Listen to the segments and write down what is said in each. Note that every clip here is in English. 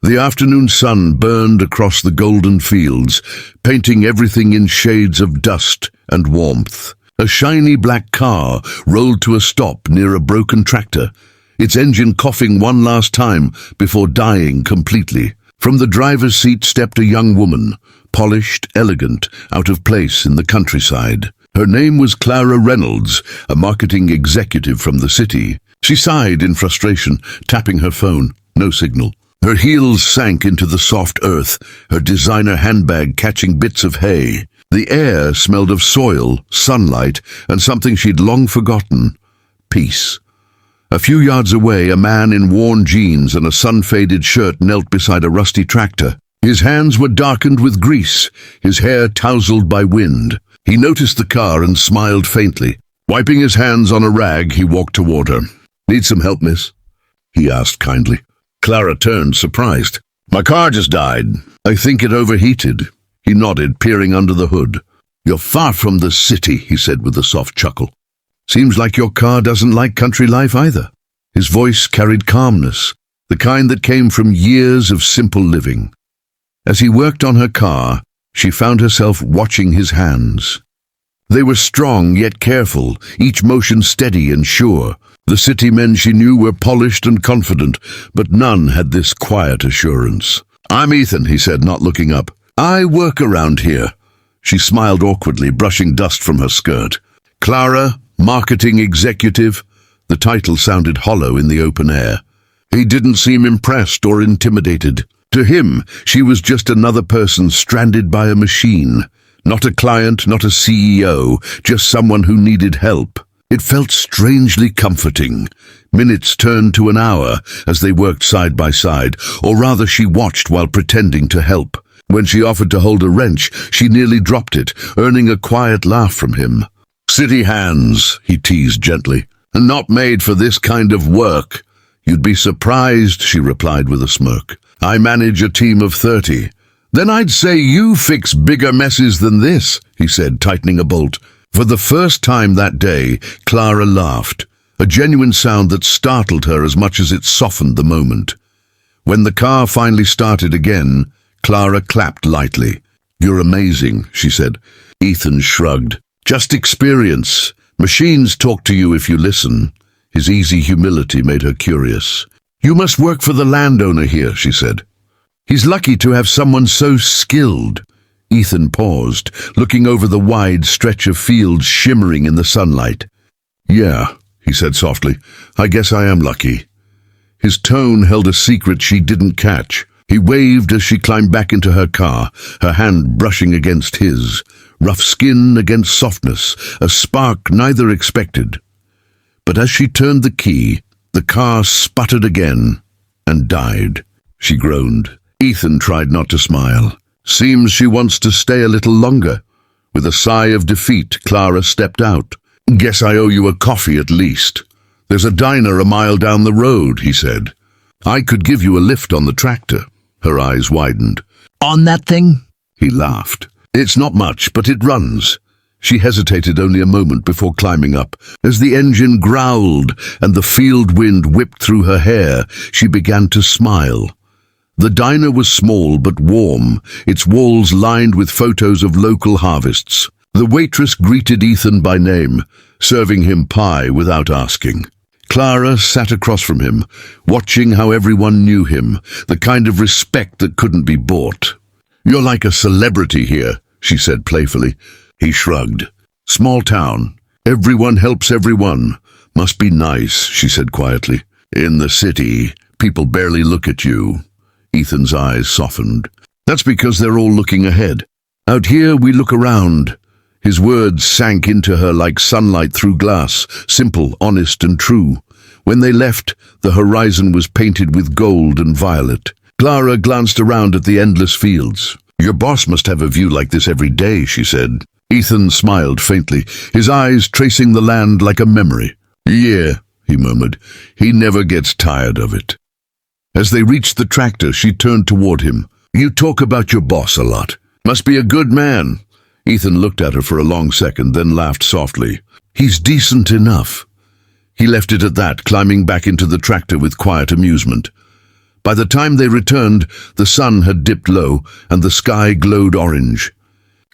The afternoon sun burned across the golden fields, painting everything in shades of dust and warmth. A shiny black car rolled to a stop near a broken tractor, its engine coughing one last time before dying completely. From the driver's seat stepped a young woman, polished, elegant, out of place in the countryside. Her name was Clara Reynolds, a marketing executive from the city. She sighed in frustration, tapping her phone. No signal. Her heels sank into the soft earth, her designer handbag catching bits of hay. The air smelled of soil, sunlight, and something she'd long forgotten: peace. A few yards away, a man in worn jeans and a sun-faded shirt knelt beside a rusty tractor. His hands were darkened with grease, his hair tousled by wind. He noticed the car and smiled faintly. Wiping his hands on a rag, he walked toward her. "Need some help, miss?" he asked kindly. Clara turned, surprised. "My car just died. I think it overheated." He nodded, peering under the hood. "You're far from the city," he said with a soft chuckle. "Seems like your car doesn't like country life either." His voice carried calmness, the kind that came from years of simple living. As he worked on her car, she found herself watching his hands. They were strong yet careful, each motion steady and sure. The city men she knew were polished and confident, but none had this quiet assurance. "I'm Ethan," he said, not looking up. "I work around here." She smiled awkwardly, brushing dust from her skirt. "Clara, marketing executive." The title sounded hollow in the open air. He didn't seem impressed or intimidated. To him, she was just another person stranded by a machine. Not a client, not a CEO, just someone who needed help. It felt strangely comforting. Minutes turned to an hour as they worked side by side, or rather she watched while pretending to help. When she offered to hold a wrench, she nearly dropped it, earning a quiet laugh from him. "City hands," he teased gently, "not made for this kind of work." "You'd be surprised," she replied with a smirk. "I manage a team of 30. "Then I'd say you fix bigger messes than this," he said, tightening a bolt. For the first time that day, Clara laughed, a genuine sound that startled her as much as it softened the moment. When the car finally started again, Clara clapped lightly. "You're amazing," she said. Ethan shrugged. "Just experience. Machines talk to you if you listen." His easy humility made her curious. "You must work for the landowner here," she said. "He's lucky to have someone so skilled." Ethan paused, looking over the wide stretch of fields shimmering in the sunlight. "Yeah," he said softly, "I guess I am lucky." His tone held a secret she didn't catch. He waved as she climbed back into her car, her hand brushing against his. Rough skin against softness, a spark neither expected. But as she turned the key, the car sputtered again and died. She groaned. Ethan tried not to smile. "Seems she wants to stay a little longer." With a sigh of defeat, Clara stepped out. "Guess I owe you a coffee at least." "There's a diner a mile down the road," he said. "I could give you a lift on the tractor." Her eyes widened. "On that thing?" He laughed. "It's not much, but it runs." She hesitated only a moment before climbing up. As the engine growled and the field wind whipped through her hair, she began to smile. The diner was small but warm, its walls lined with photos of local harvests. The waitress greeted Ethan by name, serving him pie without asking. Clara sat across from him, watching how everyone knew him, the kind of respect that couldn't be bought. "You're like a celebrity here," she said playfully. He shrugged. "Small town. Everyone helps everyone. Must be nice," she said quietly. "In the city, people barely look at you." Ethan's eyes softened. "That's because they're all looking ahead. Out here we look around." His words sank into her like sunlight through glass, simple, honest and true. When they left, the horizon was painted with gold and violet. Clara glanced around at the endless fields. "Your boss must have a view like this every day," she said. Ethan smiled faintly, his eyes tracing the land like a memory. "Yeah," he murmured. "He never gets tired of it." As they reached the tractor, she turned toward him. "You talk about your boss a lot. Must be a good man." Ethan looked at her for a long second, then laughed softly. "He's decent enough." He left it at that, climbing back into the tractor with quiet amusement. By the time they returned, the sun had dipped low and the sky glowed orange.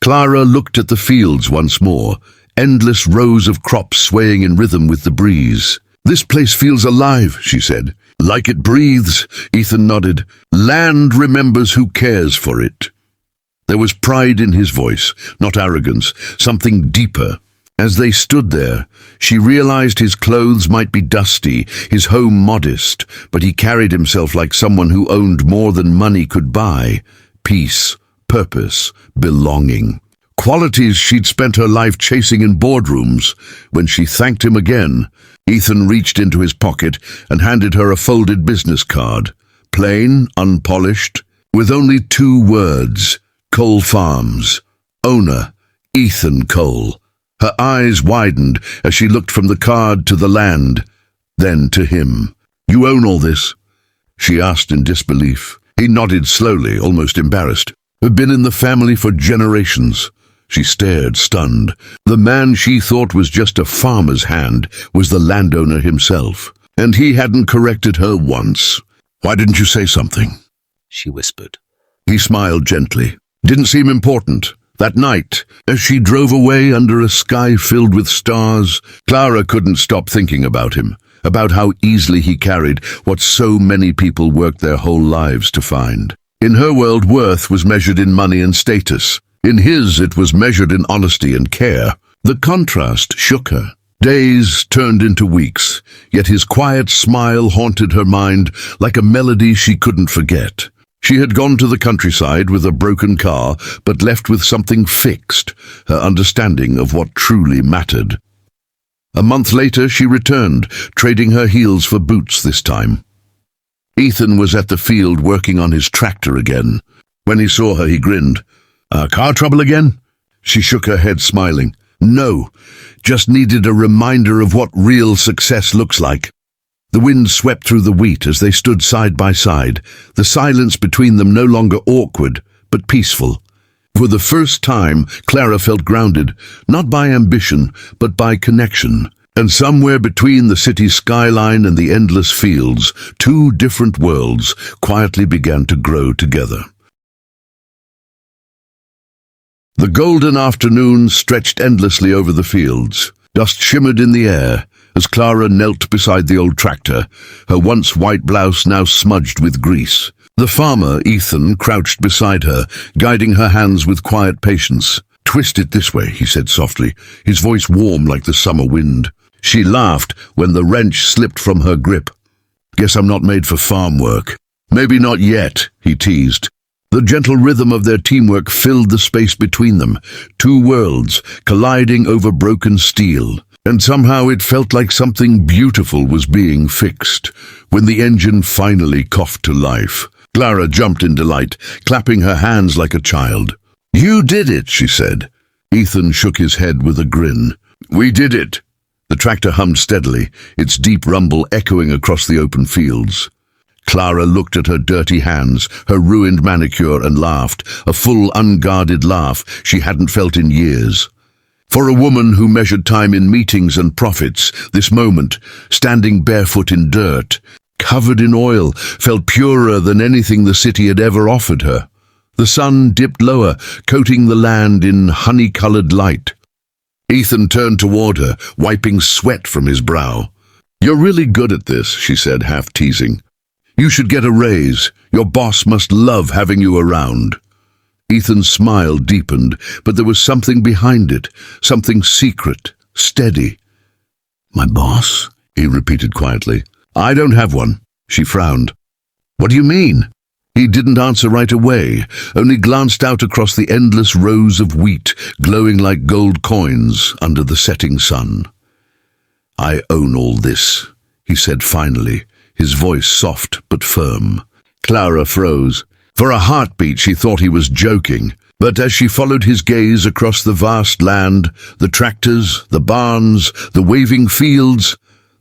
Clara looked at the fields once more, endless rows of crops swaying in rhythm with the breeze. "This place feels alive," she said. "Like it breathes," Ethan nodded. "Land remembers who cares for it." There was pride in his voice, not arrogance, something deeper. As they stood there, she realized his clothes might be dusty, his home modest, but he carried himself like someone who owned more than money could buy: peace, purpose, belonging. Qualities she'd spent her life chasing in boardrooms. When she thanked him again, Ethan reached into his pocket and handed her a folded business card. Plain, unpolished, with only 2 words: Cole Farms. Owner, Ethan Cole. Her eyes widened as she looked from the card to the land, then to him. "You own all this?" she asked in disbelief. He nodded slowly, almost embarrassed. "We've been in the family for generations." She stared, stunned. The man she thought was just a farmer's hand was the landowner himself, and he hadn't corrected her once. "Why didn't you say something?" she whispered. He smiled gently. "Didn't seem important." That night, as she drove away under a sky filled with stars, Clara couldn't stop thinking about him, about how easily he carried what so many people worked their whole lives to find. In her world, worth was measured in money and status. In his, it was measured in honesty and care. The contrast shook her. Days turned into weeks, yet his quiet smile haunted her mind like a melody she couldn't forget. She had gone to the countryside with a broken car, but left with something fixed, her understanding of what truly mattered. A month later, she returned, trading her heels for boots this time. Ethan was at the field working on his tractor again. When he saw her, he grinned. "Car trouble again?" She shook her head, smiling. "No, just needed a reminder of what real success looks like." The wind swept through the wheat as they stood side by side, the silence between them no longer awkward, but peaceful. For the first time, Clara felt grounded, not by ambition, but by connection. And somewhere between the city's skyline and the endless fields, 2 different worlds quietly began to grow together. The golden afternoon stretched endlessly over the fields. Dust shimmered in the air as Clara knelt beside the old tractor, her once white blouse now smudged with grease. The farmer, Ethan, crouched beside her, guiding her hands with quiet patience. "Twist it this way," he said softly, his voice warm like the summer wind. She laughed when the wrench slipped from her grip. "Guess I'm not made for farm work." "Maybe not yet," he teased. The gentle rhythm of their teamwork filled the space between them, 2 worlds colliding over broken steel. And somehow it felt like something beautiful was being fixed. When the engine finally coughed to life, Clara jumped in delight, clapping her hands like a child. "You did it," she said. Ethan shook his head with a grin. "We did it." The tractor hummed steadily, its deep rumble echoing across the open fields. Clara looked at her dirty hands, her ruined manicure, and laughed, a full, unguarded laugh she hadn't felt in years. For a woman who measured time in meetings and profits, this moment, standing barefoot in dirt, covered in oil, felt purer than anything the city had ever offered her. The sun dipped lower, coating the land in honey-colored light. Ethan turned toward her, wiping sweat from his brow. "You're really good at this," she said, half teasing. "You should get a raise. Your boss must love having you around." Ethan's smile deepened, but there was something behind it, something secret, steady. "My boss?" he repeated quietly. "I don't have one." She frowned. "What do you mean?" He didn't answer right away, only glanced out across the endless rows of wheat, glowing like gold coins under the setting sun. "I own all this," he said finally, his voice soft but firm. Clara froze. For a heartbeat she thought he was joking, but as she followed his gaze across the vast land, the tractors, the barns, the waving fields,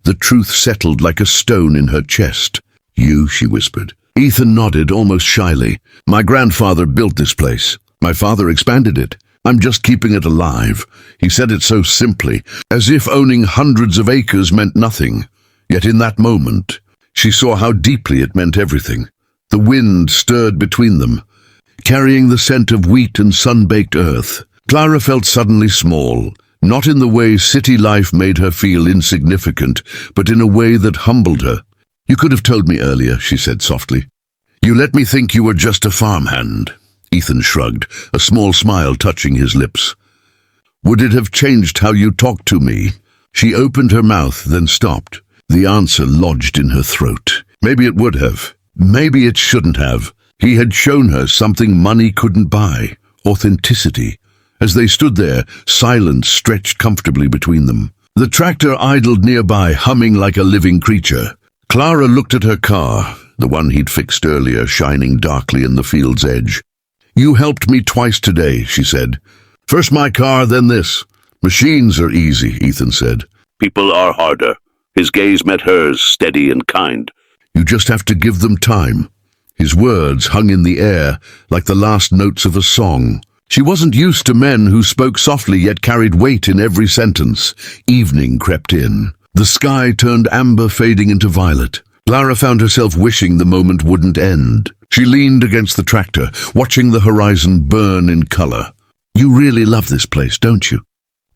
the truth settled like a stone in her chest. "You," she whispered. Ethan nodded almost shyly. "My grandfather built this place. My father expanded it. I'm just keeping it alive." He said it so simply, as if owning hundreds of acres meant nothing. Yet in that moment, she saw how deeply it meant everything. The wind stirred between them, carrying the scent of wheat and sun-baked earth. Clara felt suddenly small, not in the way city life made her feel insignificant, but in a way that humbled her. "You could have told me earlier," she said softly. "You let me think you were just a farmhand." Ethan shrugged, a small smile touching his lips. "Would it have changed how you talked to me?" She opened her mouth, then stopped. The answer lodged in her throat. Maybe it would have. Maybe it shouldn't have. He had shown her something money couldn't buy: authenticity. As they stood there, silence stretched comfortably between them. The tractor idled nearby, humming like a living creature. Clara looked at her car, the one he'd fixed earlier, shining darkly in the field's edge. "You helped me twice today," she said. "First my car, then this." "Machines are easy," Ethan said. "People are harder." His gaze met hers, steady and kind. "You just have to give them time." His words hung in the air, like the last notes of a song. She wasn't used to men who spoke softly yet carried weight in every sentence. Evening crept in. The sky turned amber, fading into violet. Clara found herself wishing the moment wouldn't end. She leaned against the tractor, watching the horizon burn in color. "You really love this place, don't you?"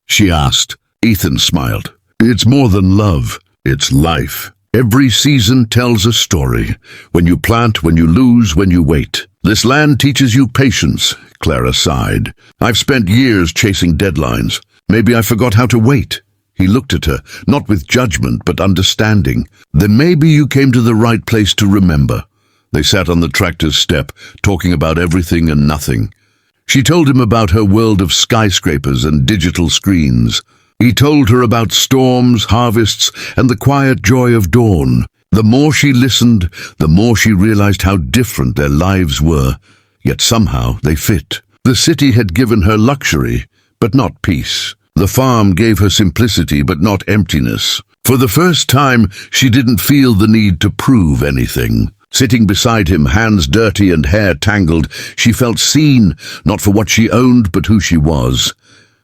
she asked. Ethan smiled. "It's more than love. It's life. Every season tells a story. When you plant, when you lose, when you wait. This land teaches you patience," Clara sighed. "I've spent years chasing deadlines. Maybe I forgot how to wait." He looked at her, not with judgment, but understanding. "Then maybe you came to the right place to remember." They sat on the tractor's step, talking about everything and nothing. She told him about her world of skyscrapers and digital screens. He told her about storms, harvests, and the quiet joy of dawn. The more she listened, the more she realized how different their lives were, yet somehow they fit. The city had given her luxury, but not peace. The farm gave her simplicity, but not emptiness. For the first time, she didn't feel the need to prove anything. Sitting beside him, hands dirty and hair tangled, she felt seen, not for what she owned, but who she was.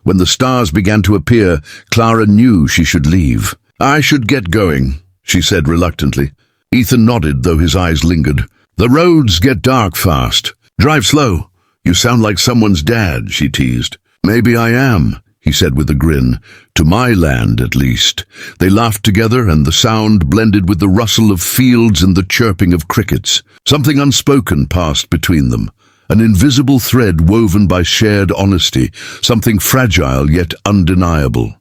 When the stars began to appear, Clara knew she should leave. "I should get going," she said reluctantly. Ethan nodded, though his eyes lingered. "The roads get dark fast. Drive slow. You sound like someone's dad," she teased. "Maybe I am," he said with a grin. "To my land, at least." They laughed together, and the sound blended with the rustle of fields and the chirping of crickets. Something unspoken passed between them. An invisible thread woven by shared honesty, something fragile yet undeniable.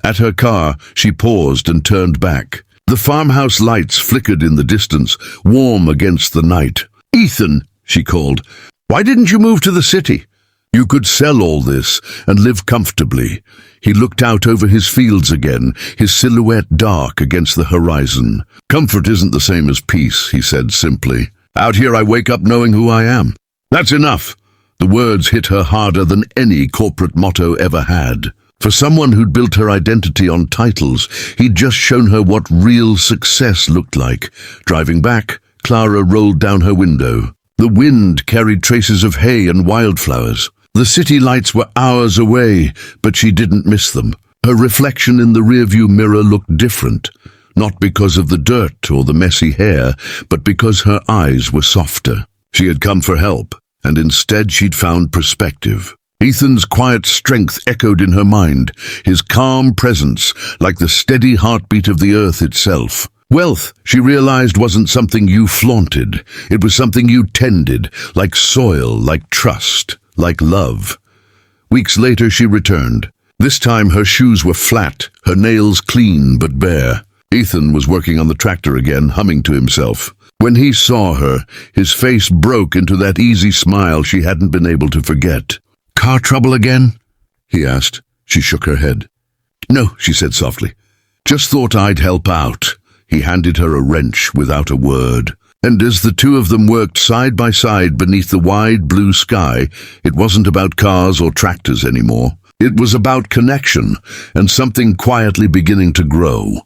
At her car, she paused and turned back. The farmhouse lights flickered in the distance, warm against the night. "Ethan," she called, "why didn't you move to the city? You could sell all this and live comfortably." He looked out over his fields again, his silhouette dark against the horizon. "Comfort isn't the same as peace," he said simply. "Out here I wake up knowing who I am. That's enough." The words hit her harder than any corporate motto ever had. For someone who'd built her identity on titles, he'd just shown her what real success looked like. Driving back, Clara rolled down her window. The wind carried traces of hay and wildflowers. The city lights were hours away, but she didn't miss them. Her reflection in the rearview mirror looked different, not because of the dirt or the messy hair, but because her eyes were softer. She had come for help, and instead she'd found perspective. Ethan's quiet strength echoed in her mind, his calm presence like the steady heartbeat of the earth itself. Wealth, she realized, wasn't something you flaunted. It was something you tended, like soil, like trust, like love. Weeks later she returned. This time her shoes were flat, her nails clean but bare. Ethan was working on the tractor again, humming to himself. When he saw her, his face broke into that easy smile she hadn't been able to forget. "Car trouble again?" he asked. She shook her head. "No," she said softly. "Just thought I'd help out." He handed her a wrench without a word. And as the two of them worked side by side beneath the wide blue sky, it wasn't about cars or tractors anymore. It was about connection and something quietly beginning to grow.